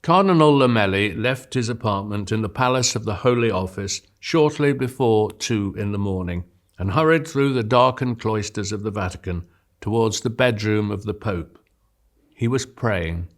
Cardinal Lomeli left his apartment in the Palace of the Holy Office shortly before 2 in the morning and hurried through the darkened cloisters of the Vatican towards the bedroom of the Pope. He was praying.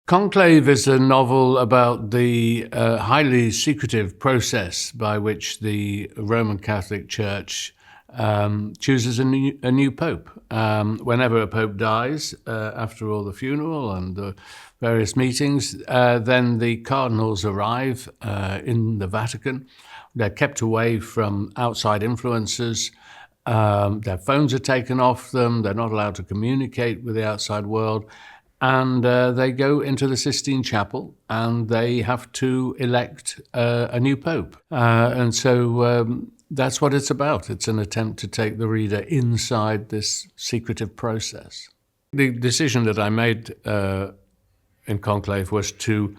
Conclave is a novel about the highly secretive process by which the Roman Catholic Church chooses a new pope. Whenever a pope dies, after all the funeral and the various meetings, then the cardinals arrive in the Vatican. They're kept away from outside influences. Their phones are taken off them. They're not allowed to communicate with the outside world. And they go into the Sistine Chapel and they have to elect a new pope. And so that's what it's about. It's an attempt to take the reader inside this secretive process. The decision that I made in Conclave was to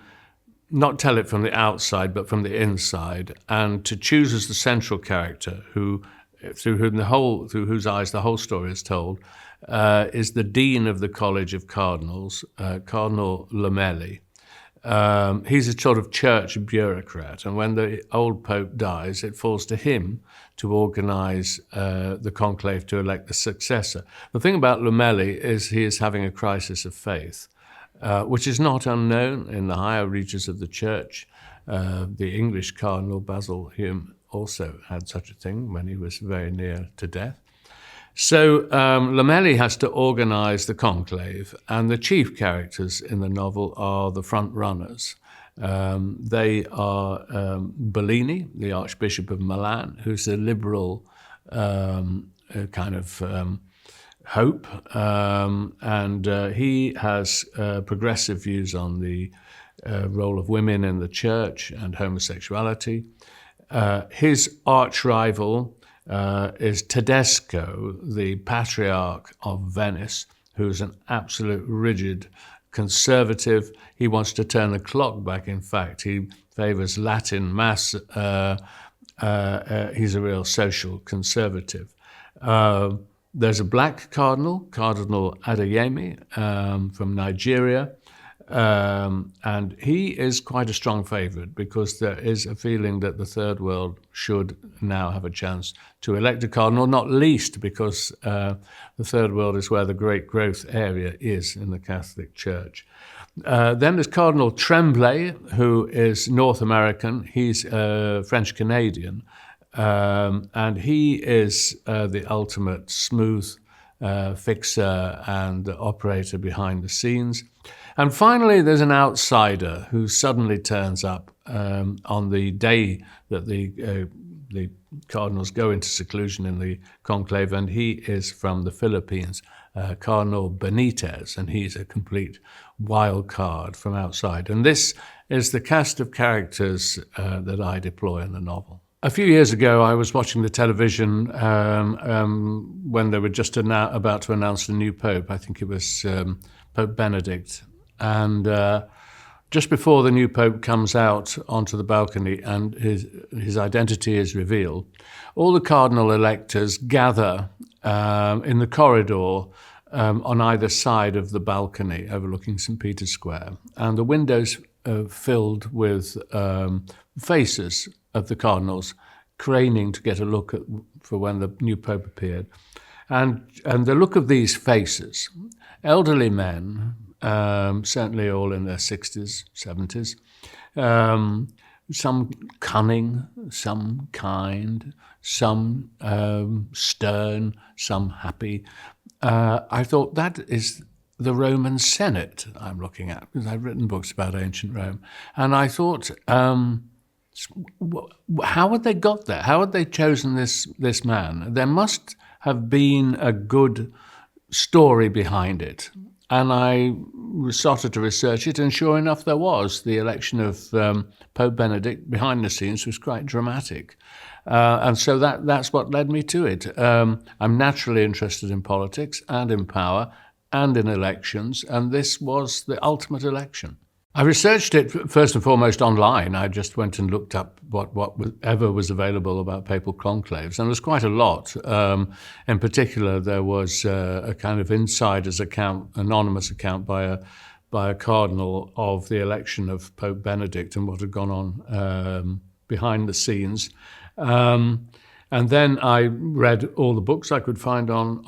not tell it from the outside, but from the inside, and to choose as the central character through whose eyes the whole story is told, is the Dean of the College of Cardinals, Cardinal Lomeli. He's a sort of church bureaucrat, and when the old Pope dies, it falls to him to organize the conclave to elect the successor. The thing about Lomeli is he is having a crisis of faith, which is not unknown in the higher reaches of the church. The English Cardinal Basil Hume also had such a thing when he was very near to death. So Lomeli has to organize the conclave, and the chief characters in the novel are the front runners. They are Bellini, the Archbishop of Milan, who's a liberal kind of hope, and he has progressive views on the role of women in the church and homosexuality. His arch rival is Tedesco, the Patriarch of Venice, who's an absolute rigid conservative. He wants to turn the clock back, in fact. He favors Latin Mass. He's a real social conservative. There's a black cardinal, Cardinal Adeyemi, from Nigeria, and he is quite a strong favorite because there is a feeling that the Third World should now have a chance to elect a cardinal, not least because the Third World is where the great growth area is in the Catholic Church. Then there's Cardinal Tremblay, who is North American. He's French-Canadian, and he is the ultimate smooth fixer and operator behind the scenes. And finally, there's an outsider who suddenly turns up on the day that the cardinals go into seclusion in the conclave, and he is from the Philippines, Cardinal Benitez, and he's a complete wild card from outside. And this is the cast of characters that I deploy in the novel. A few years ago, I was watching the television when they were just about to announce the new pope. I think it was Pope Benedict. And just before the new pope comes out onto the balcony and his identity is revealed, all the cardinal electors gather in the corridor on either side of the balcony overlooking St. Peter's Square. And the windows filled with faces of the cardinals craning to get a look for when the new pope appeared. And the look of these faces, elderly men, certainly all in their 60s, 70s, some cunning, some kind, some stern, some happy. I thought that is the Roman Senate I'm looking at, because I've written books about ancient Rome. And I thought, how had they got there? How had they chosen this man? There must have been a good story behind it. And I started to research it, and sure enough, there was. The election of Pope Benedict behind the scenes was quite dramatic. And so that's what led me to it. I'm naturally interested in politics and in power and in elections, and this was the ultimate election. I researched it first and foremost online. I just went and looked up whatever was available about papal conclaves, and there's quite a lot. In particular, there was a kind of insider's account, anonymous account by a cardinal of the election of Pope Benedict and what had gone on behind the scenes. And then I read all the books I could find on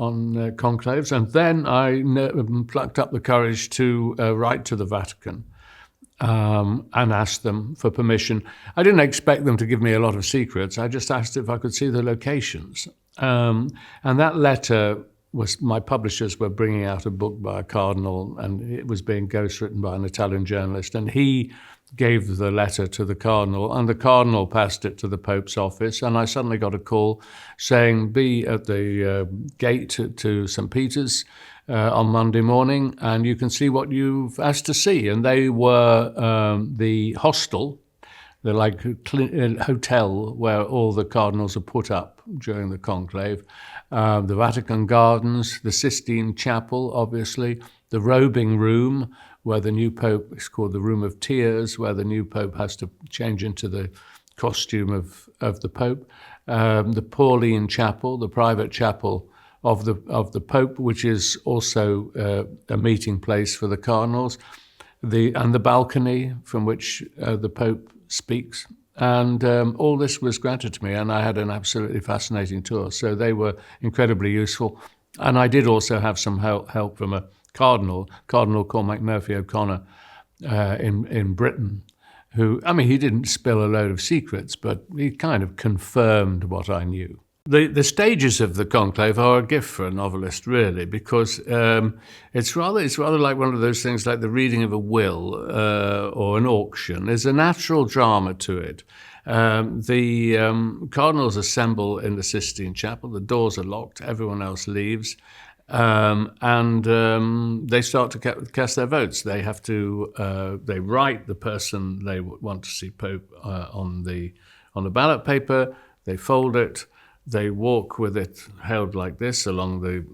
conclaves, and then I plucked up the courage to write to the Vatican. And asked them for permission. I didn't expect them to give me a lot of secrets. I just asked if I could see the locations. And that letter was, my publishers were bringing out a book by a cardinal, and it was being ghostwritten by an Italian journalist. And he gave the letter to the cardinal, and the cardinal passed it to the Pope's office. And I suddenly got a call saying, be at the gate to St. Peter's on Monday morning, and you can see what you've asked to see. And they were the hostel, the hotel where all the cardinals are put up during the conclave, the Vatican Gardens, the Sistine Chapel, obviously, the robing room, where the new pope, it's called the Room of Tears, where the new pope has to change into the costume of the pope, the Pauline Chapel, the private chapel of the Pope, which is also a meeting place for the cardinals, and the balcony from which the Pope speaks. And all this was granted to me, and I had an absolutely fascinating tour. So they were incredibly useful. And I did also have some help from a cardinal called McMurphy O'Connor in Britain, who, I mean, he didn't spill a load of secrets, but he kind of confirmed what I knew. The stages of the conclave are a gift for a novelist, really, because it's rather like one of those things like the reading of a will or an auction. There's a natural drama to it. The cardinals assemble in the Sistine Chapel. The doors are locked. Everyone else leaves. And they start to cast their votes. They have to they write the person they want to see Pope on the ballot paper. They fold it. They walk with it held like this along the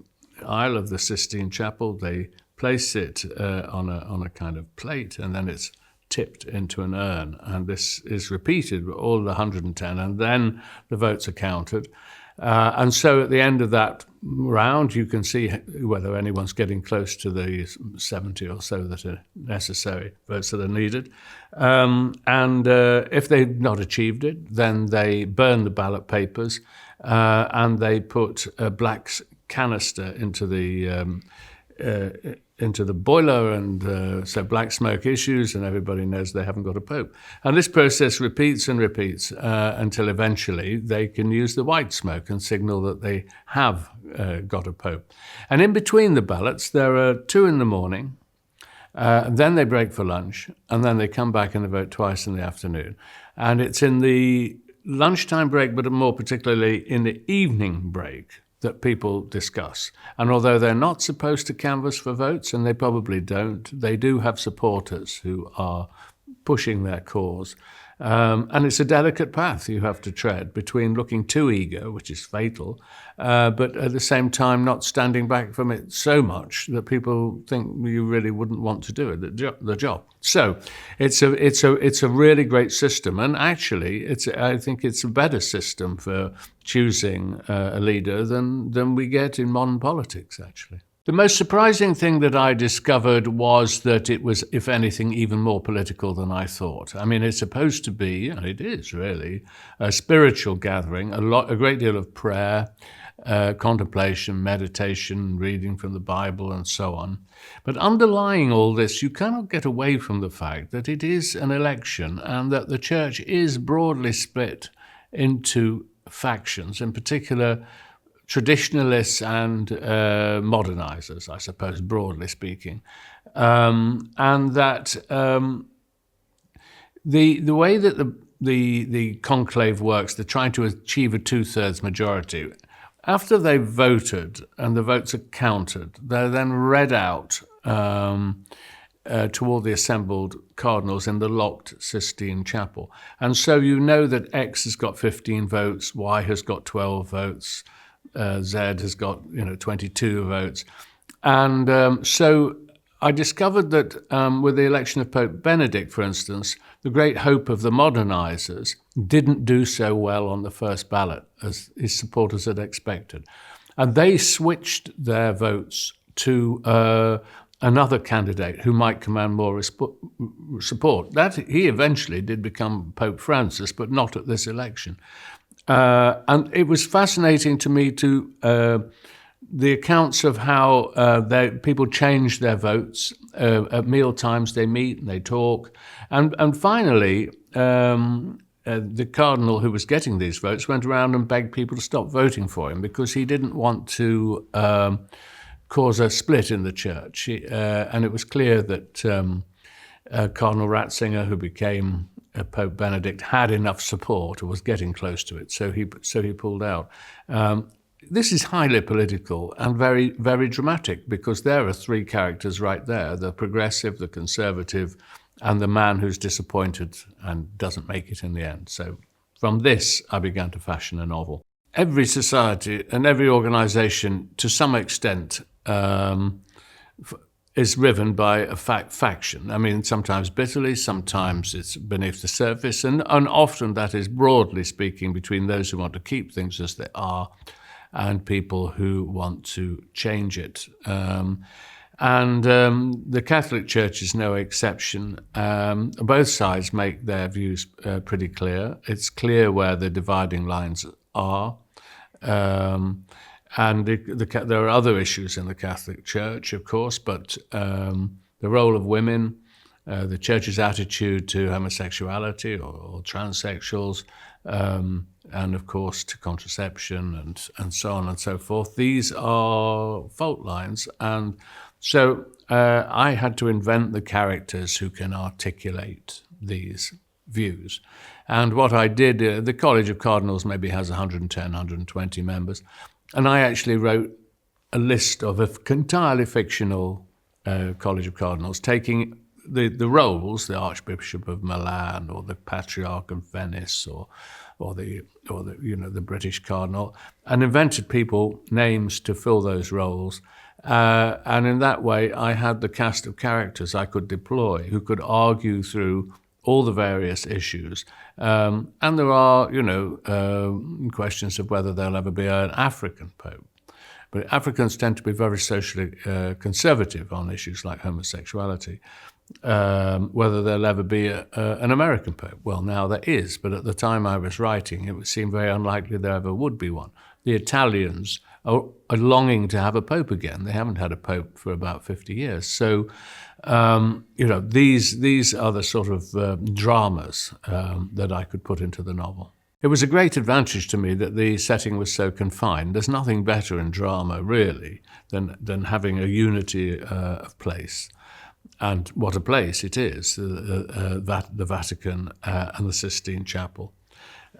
aisle of the Sistine Chapel. They place it on a kind of plate, and then it's tipped into an urn. And this is repeated with all the 110, and then the votes are counted. And so at the end of that round, you can see whether anyone's getting close to the 70 or so that are necessary votes that are needed. And if they've not achieved it, then they burn the ballot papers and they put a black canister into the boiler, and so black smoke issues, and everybody knows they haven't got a pope. And this process repeats and repeats until eventually they can use the white smoke and signal that they have got a pope. And in between the ballots, there are 2 in the morning, then they break for lunch, and then they come back and they vote twice in the afternoon. And it's in the lunchtime break, but more particularly in the evening break, that people discuss. And although they're not supposed to canvass for votes, and they probably don't, they do have supporters who are pushing their cause. And it's a delicate path you have to tread between looking too eager, which is fatal, but at the same time not standing back from it so much that people think you really wouldn't want to do it, the job. So it's a really great system, and actually I think it's a better system for choosing a leader than we get in modern politics, actually. The most surprising thing that I discovered was that it was, if anything, even more political than I thought. I mean, it's supposed to be, and it is really, a spiritual gathering, a great deal of prayer, contemplation, meditation, reading from the Bible, and so on. But underlying all this, you cannot get away from the fact that it is an election and that the church is broadly split into factions, in particular traditionalists and modernizers, I suppose, broadly speaking. And that the way that the conclave works, they're trying to achieve a 2/3 majority. After they've voted and the votes are counted, they're then read out to all the assembled cardinals in the locked Sistine Chapel. And so you know that X has got 15 votes, Y has got 12 votes, Z has got 22 votes. And so I discovered that with the election of Pope Benedict, for instance, the great hope of the modernizers didn't do so well on the first ballot as his supporters had expected. And they switched their votes to another candidate who might command more support. That he eventually did become Pope Francis, but not at this election. And it was fascinating to me the accounts of how people change their votes. At meal times they meet and they talk. And finally, the cardinal who was getting these votes went around and begged people to stop voting for him because he didn't want to cause a split in the church. And it was clear that Cardinal Ratzinger, who became Pope Benedict, had enough support or was getting close to it, so he pulled out. This is highly political and very, very dramatic because there are three characters right there: the progressive, the conservative, and the man who's disappointed and doesn't make it in the end. So from this, I began to fashion a novel. Every society and every organization, to some extent, is riven by a faction. I mean, sometimes bitterly, sometimes it's beneath the surface, and often that is, broadly speaking, between those who want to keep things as they are and people who want to change it. The Catholic Church is no exception. Both sides make their views pretty clear. It's clear where the dividing lines are. And there are other issues in the Catholic Church, of course, but the role of women, the Church's attitude to homosexuality or transsexuals, and of course to contraception and so on and so forth. These are fault lines. And so I had to invent the characters who can articulate these views. And what I did, the College of Cardinals maybe has 110, 120 members. And I actually wrote a list of an entirely fictional College of Cardinals, taking the roles, the Archbishop of Milan or the Patriarch of Venice or the British Cardinal, and invented people, names to fill those roles. And in that way, I had the cast of characters I could deploy who could argue through all the various issues. And there are, questions of whether there'll ever be an African pope. But Africans tend to be very socially conservative on issues like homosexuality. Whether there'll ever be an American pope. Well, now there is, but at the time I was writing, it would seem very unlikely there ever would be one. The Italians are longing to have a pope again. They haven't had a pope for about 50 years. So, these are the sort of dramas that I could put into the novel. It was a great advantage to me that the setting was so confined. There's nothing better in drama, really, than having a unity of place. And what a place it is, the Vatican and the Sistine Chapel.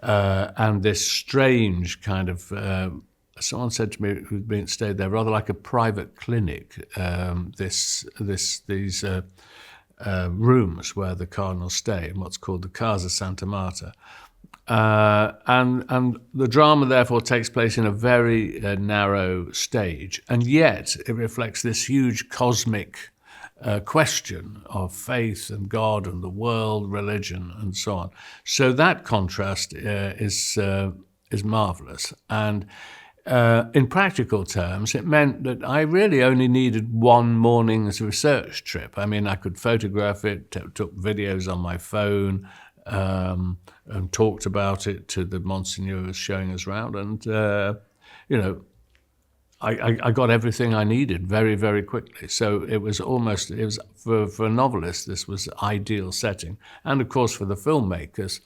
And this strange kind of, someone said to me who'd stayed there, rather like a private clinic, these rooms where the cardinals stay in what's called the Casa Santa Marta. And the drama, therefore, takes place in a very narrow stage, and yet it reflects this huge cosmic question of faith and God and the world, religion, and so on. So that contrast is marvelous. And in practical terms, it meant that I really only needed one morning's research trip. I mean, I could photograph it, took videos on my phone, and talked about it to the Monsignor who was showing us around, and I got everything I needed very, very quickly. So it was for a novelist, this was ideal setting. And of course for the filmmakers,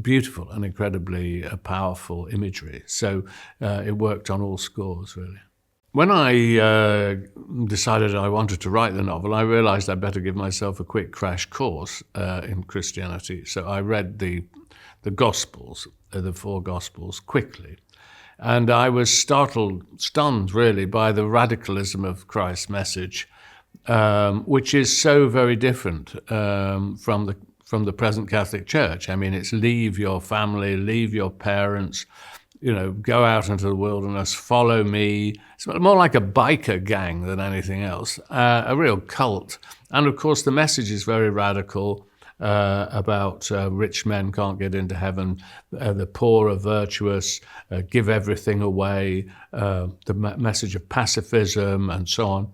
beautiful and incredibly powerful imagery. So it worked on all scores, really. When I decided I wanted to write the novel, I realized I'd better give myself a quick crash course in Christianity. So I read the Gospels, the four Gospels, quickly. And I was stunned really by the radicalism of Christ's message, which is so very different from the present Catholic Church. I mean, it's leave your family, leave your parents, go out into the wilderness, follow me. It's more like a biker gang than anything else, a real cult. And of course, the message is very radical about rich men can't get into heaven, the poor are virtuous, give everything away, the message of pacifism and so on.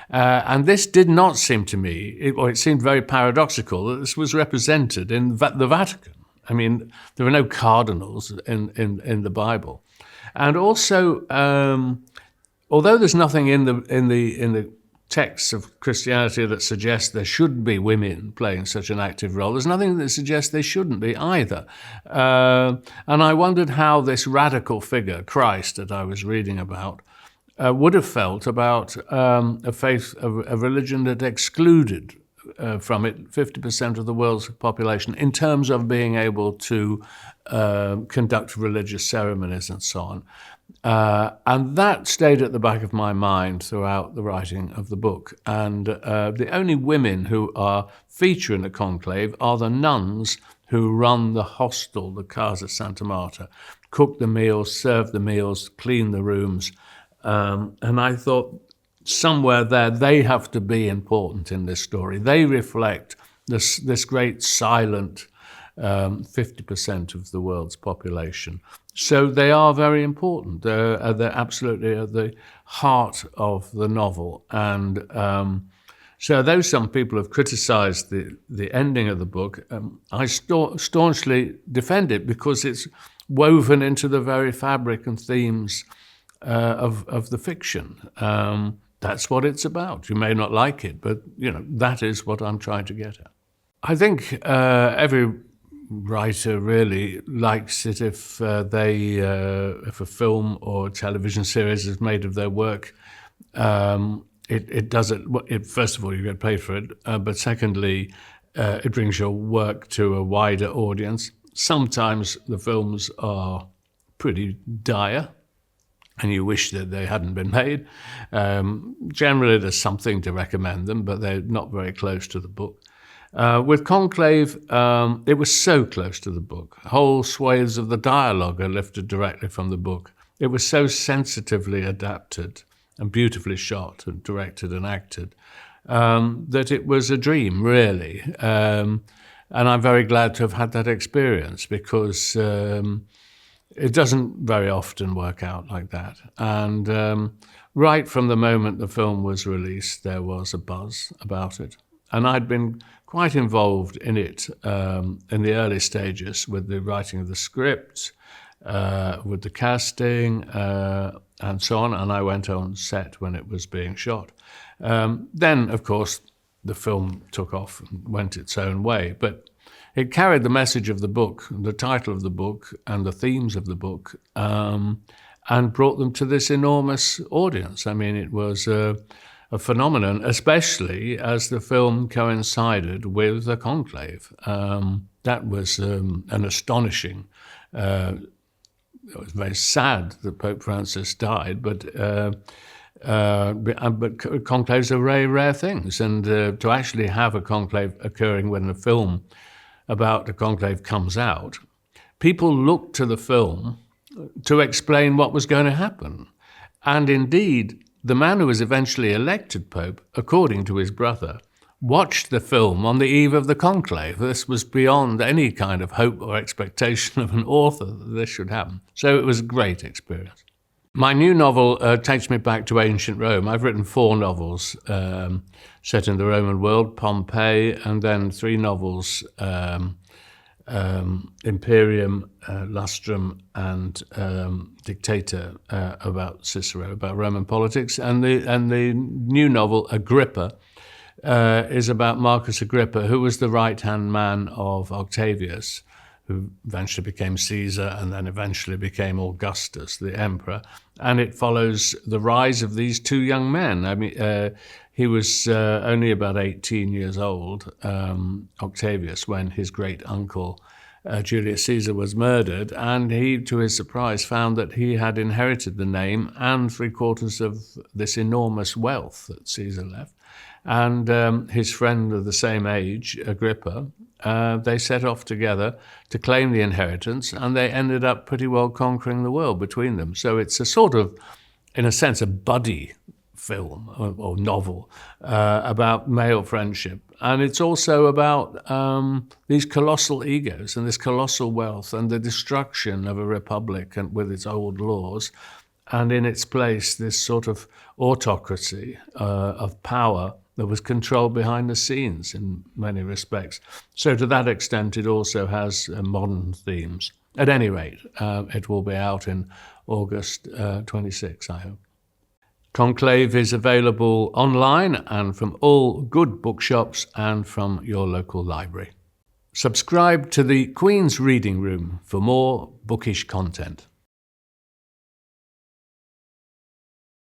And this did not seem to me, it seemed very paradoxical that this was represented in the Vatican. I mean, there are no cardinals in the Bible, and also, although there's nothing in the texts of Christianity that suggests there should be women playing such an active role, there's nothing that suggests they shouldn't be either. And I wondered how this radical figure, Christ, that I was reading about, would have felt about a faith, a religion that excluded from it 50% of the world's population in terms of being able to conduct religious ceremonies and so on. And that stayed at the back of my mind throughout the writing of the book. And the only women who are featured in the conclave are the nuns who run the hostel, the Casa Santa Marta, cook the meals, serve the meals, clean the rooms. And I thought, somewhere there, they have to be important in this story. They reflect this great silent 50% of the world's population. So they are very important. They're absolutely at the heart of the novel. And so though some people have criticized the ending of the book, I staunchly defend it because it's woven into the very fabric and themes of the fiction. That's what it's about. You may not like it, but that is what I'm trying to get at. I think every writer really likes it if if a film or television series is made of their work. It does it. First of all, you get paid for it, but secondly, it brings your work to a wider audience. Sometimes the films are pretty dire, and you wish that they hadn't been made. Generally, there's something to recommend them, but they're not very close to the book. With Conclave, it was so close to the book. Whole swathes of the dialogue are lifted directly from the book. It was so sensitively adapted and beautifully shot and directed and acted that it was a dream, really. And I'm very glad to have had that experience because it doesn't very often work out like that. And right from the moment the film was released, there was a buzz about it. And I'd been quite involved in it in the early stages with the writing of the script, with the casting, and so on. And I went on set when it was being shot. Then, of course, the film took off and went its own way. But it carried the message of the book, the title of the book, and the themes of the book, and brought them to this enormous audience. I mean, it was a phenomenon, especially as the film coincided with the conclave. That was an astonishing. It was very sad that Pope Francis died, but conclaves are very rare things, and to actually have a conclave occurring when a film about the conclave comes out, people looked to the film to explain what was going to happen. And indeed, the man who was eventually elected Pope, according to his brother, watched the film on the eve of the conclave. This was beyond any kind of hope or expectation of an author that this should happen. So it was a great experience. My new novel takes me back to ancient Rome. I've written 4 novels set in the Roman world, Pompeii, and then 3 novels, Imperium, Lustrum and Dictator, about Cicero, about Roman politics. And the new novel, Agrippa, is about Marcus Agrippa, who was the right-hand man of Octavius, who eventually became Caesar and then eventually became Augustus, the emperor. And it follows the rise of these 2 young men. I mean, he was only about 18 years old, Octavius, when his great uncle Julius Caesar was murdered, and he, to his surprise, found that he had inherited the name and 3/4 of this enormous wealth that Caesar left. And his friend of the same age, Agrippa, they set off together to claim the inheritance, and they ended up pretty well conquering the world between them. So it's a sort of, in a sense, a buddy film or novel about male friendship. And it's also about these colossal egos and this colossal wealth and the destruction of a republic and with its old laws, and in its place this sort of autocracy of power that was controlled behind the scenes in many respects. So to that extent, it also has modern themes. At any rate, it will be out in August 26, I hope. Conclave is available online and from all good bookshops and from your local library. Subscribe to the Queen's Reading Room for more bookish content.